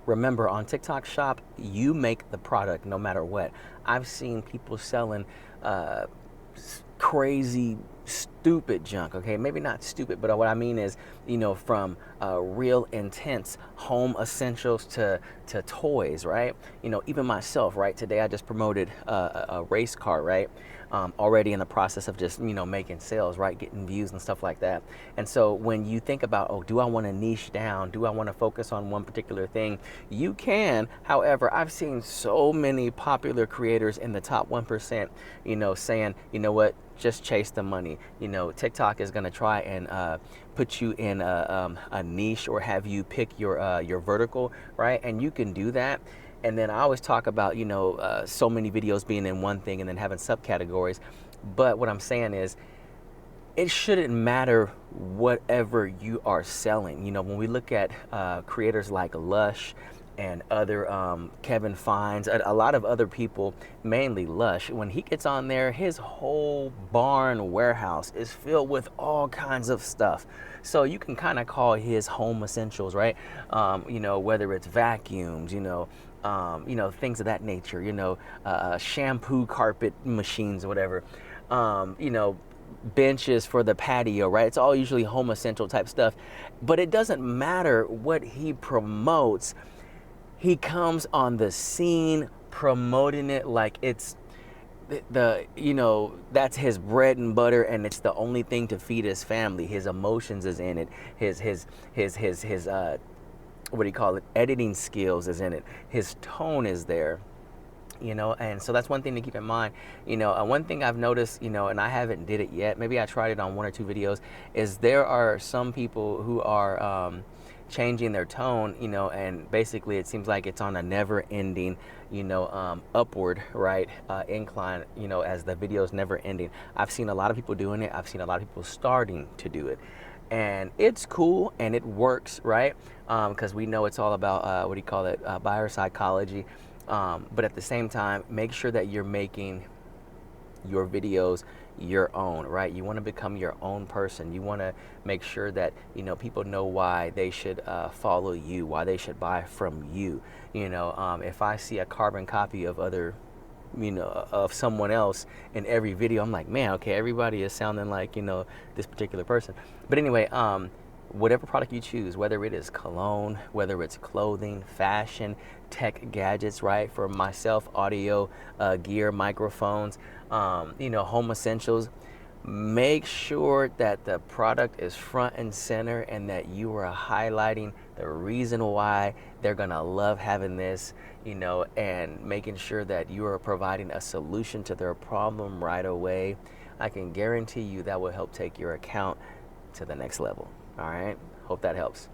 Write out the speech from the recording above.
remember, on TikTok Shop, you make the product no matter what. I've seen people selling uh, crazy, stupid junk. Okay, maybe not stupid, but what I mean is, from real intense home essentials to toys, right? Even myself, right? Today I just promoted a race car, right? Already in the process of just making sales, right, getting views and stuff like that. And so when you think about, oh, do I want to niche down, do I want to focus on one particular thing, you can. However, I've seen so many popular creators in the top 1%, saying, you know what, just chase the money. TikTok is going to try and put you in a niche, or have you pick your vertical, right? And you can do that. And then I always talk about, so many videos being in one thing and then having subcategories. But what I'm saying is, it shouldn't matter whatever you are selling. When we look at creators like Lush and other Kevin Fines, a lot of other people, mainly Lush, when he gets on there, his whole barn warehouse is filled with all kinds of stuff. So you can kind of call his home essentials, right? Whether it's vacuums, things of that nature, shampoo, carpet machines, or whatever, benches for the patio, right? It's all usually home essential type stuff. But it doesn't matter what he promotes. He comes on the scene promoting it like it's that's his bread and butter, and it's the only thing to feed his family. His emotions is in it. His what do you call it? Editing skills is in it. His tone is there. And so that's one thing to keep in mind. One thing I've noticed, and I haven't did it yet, maybe I tried it on one or two videos, is there are some people who are changing their tone, and basically it seems like it's on a never ending, upward, right, incline, as the video is never ending. I've seen a lot of people doing it. I've seen a lot of people starting to do it. And it's cool and it works, right? Because we know it's all about, buyer psychology. But at the same time, make sure that you're making your videos your own, right? You want to become your own person. You want to make sure that people know why they should follow you, why they should buy from you. If I see a carbon copy of of someone else in every video, I'm like, man, okay, everybody is sounding like this particular person. But anyway, whatever product you choose, whether it is cologne, whether it's clothing, fashion, tech gadgets, right? For myself, audio gear, microphones, home essentials. Make sure that the product is front and center, and that you are highlighting the reason why they're gonna love having this, and making sure that you are providing a solution to their problem right away. I can guarantee you that will help take your account to the next level. All right, hope that helps.